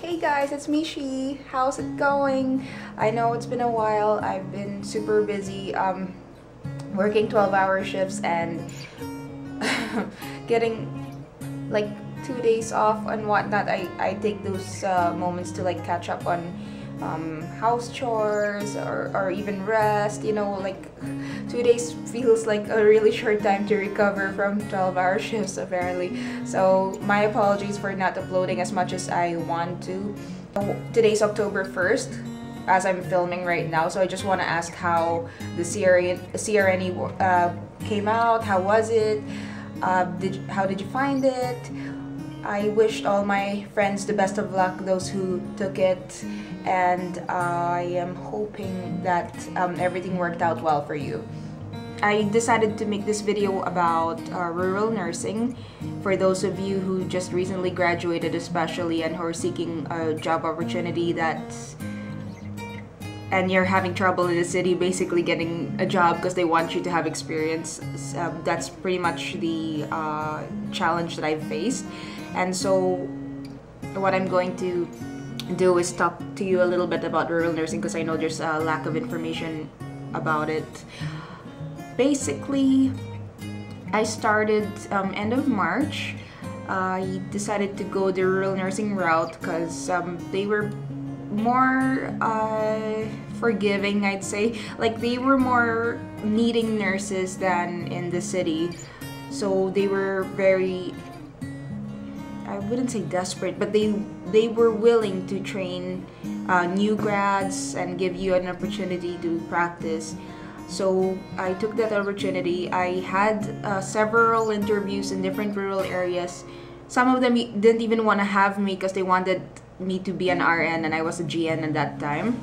Hey guys, it's Mishi. How's it going? I know it's been a while. I've been super busy working 12-hour shifts and getting like 2 days off and whatnot. I take those moments to like catch up on house chores or even rest. You know, like 2 days feels like a really short time to recover from 12-hour shifts apparently. So my apologies for not uploading as much as I want to. Today's October 1st as I'm filming right now, so I just want to ask how the CRNE came out. How was it? How did you find it? I wished all my friends the best of luck, those who took it, and I am hoping that everything worked out well for you. I decided to make this video about rural nursing for those of you who just recently graduated especially and who are seeking a job opportunity and you're having trouble in the city basically getting a job because they want you to have experience. That's pretty much the challenge that I've faced. And so what I'm going to do is talk to you a little bit about rural nursing because I know there's a lack of information about it. Basically, I started end of March. I decided to go the rural nursing route because they were more forgiving, I'd say. Like they were more needing nurses than in the city. So they were very, I wouldn't say desperate, but they were willing to train new grads and give you an opportunity to practice. So I took that opportunity. I had several interviews in different rural areas. Some of them didn't even want to have me because they wanted me to be an RN and I was a GN at that time.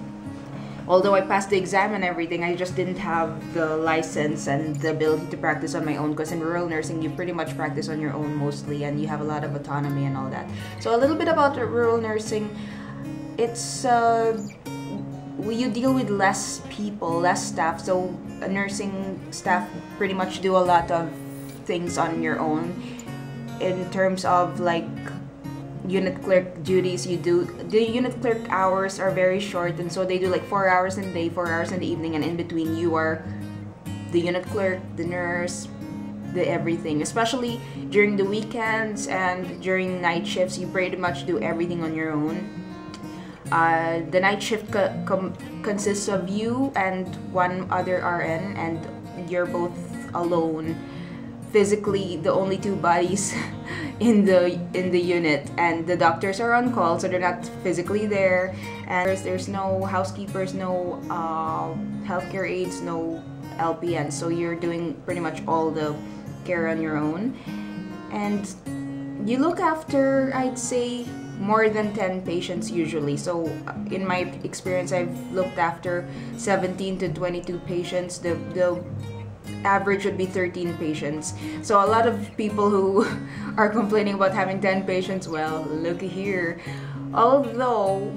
Although I passed the exam and everything, I just didn't have the license and the ability to practice on my own, because in rural nursing you pretty much practice on your own mostly and you have a lot of autonomy and all that. So a little bit about rural nursing. It's you deal with less people, less staff, so a nursing staff pretty much do a lot of things on your own. In terms of like unit clerk duties, the unit clerk hours are very short, and so they do like 4 hours in the day, 4 hours in the evening, and in between you are the unit clerk, the nurse, the everything. Especially during the weekends and during night shifts, you pretty much do everything on your own. The night shift consists of you and one other RN, and you're both alone. Physically, the only two bodies in the unit, and the doctors are on call, so they're not physically there. And there's no housekeepers, no healthcare aides, no LPNs. So you're doing pretty much all the care on your own, and you look after, I'd say, more than 10 patients usually. So in my experience, I've looked after 17 to 22 patients. The average would be 13 patients. So a lot of people who are complaining about having 10 patients, well, look here. Although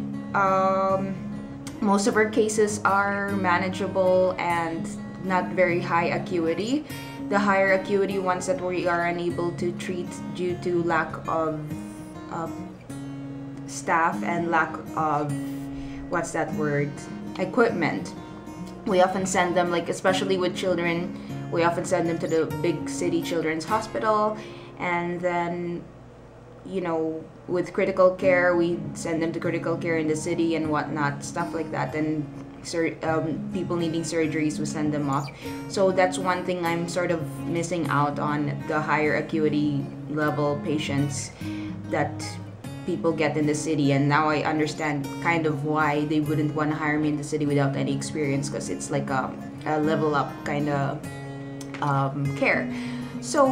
most of our cases are manageable and not very high acuity, the higher acuity ones that we are unable to treat due to lack of staff and lack of, what's that word, equipment. We often send them, like especially with children, we often send them to the big city children's hospital, and then, you know, with critical care, we send them to critical care in the city and whatnot, stuff like that. And people needing surgeries, we send them off. So that's one thing I'm sort of missing out on, the higher acuity level patients that people get in the city. And now I understand kind of why they wouldn't want to hire me in the city without any experience, because it's like a level up kind of care. So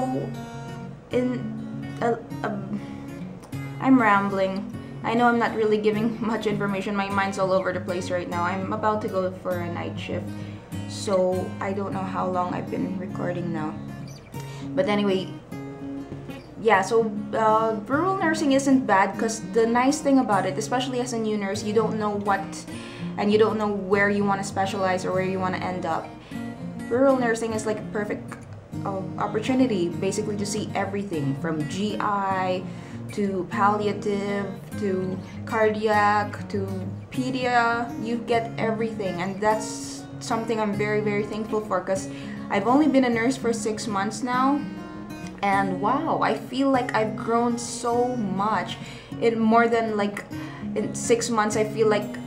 I'm rambling. I know I'm not really giving much information. My mind's all over the place right now. I'm about to go for a night shift, so I don't know how long I've been recording now. But anyway, yeah, so rural nursing isn't bad, because the nice thing about it, especially as a new nurse, you don't know what, and you don't know where you want to specialize or where you want to end up. Rural nursing is like a perfect opportunity basically to see everything from GI to palliative, to cardiac, to pedia. You get everything, and that's something I'm very, very thankful for, because I've only been a nurse for 6 months now, and wow, I feel like I've grown so much. In more than like in 6 months, I feel like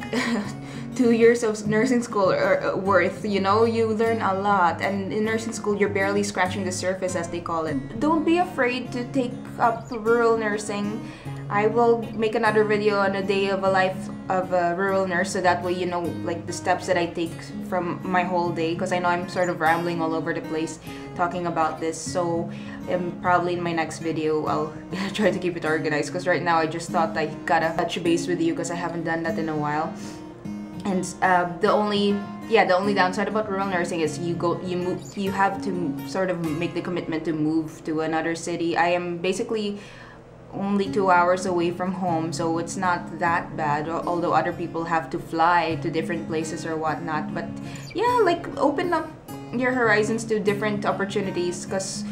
2 years of nursing school are worth. You know, you learn a lot, and in nursing school you're barely scratching the surface, as they call it. Don't be afraid to take up rural nursing. I will make another video on a day of a life of a rural nurse, so that way you know like the steps that I take from my whole day, because I know I'm sort of rambling all over the place talking about this. So probably in my next video I'll try to keep it organized, because right now I just thought I gotta touch base with you because I haven't done that in a while. And the only downside about rural nursing is you have to sort of make the commitment to move to another city. I am basically only 2 hours away from home, so it's not that bad, although other people have to fly to different places or whatnot. But yeah, like, open up your horizons to different opportunities, because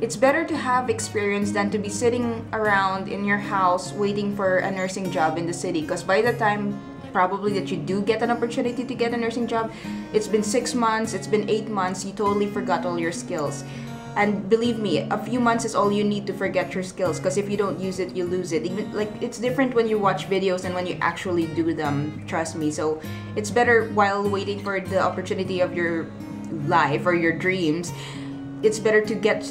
it's better to have experience than to be sitting around in your house waiting for a nursing job in the city, because by the time probably that you do get an opportunity to get a nursing job, it's been 6 months, it's been 8 months, you totally forgot all your skills. And believe me, a few months is all you need to forget your skills, because if you don't use it, you lose it. Even like, it's different when you watch videos and when you actually do them, trust me. So it's better, while waiting for the opportunity of your life or your dreams, it's better to get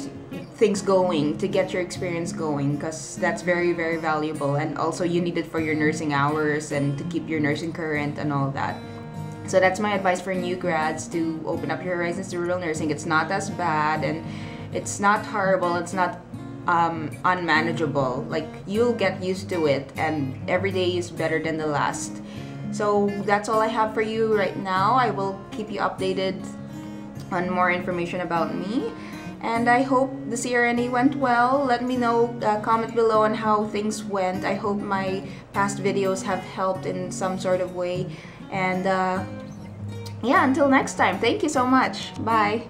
things going, to get your experience going, because that's very, very valuable. And also you need it for your nursing hours and to keep your nursing current and all that. So that's my advice for new grads, to open up your horizons to rural nursing. It's not as bad, and it's not horrible, it's not unmanageable. Like, you'll get used to it, and every day is better than the last. So that's all I have for you right now. I will keep you updated on more information about me, and I hope the CRNA went well. Let me know, comment below on how things went. I hope my past videos have helped in some sort of way. And yeah, until next time, thank you so much. Bye.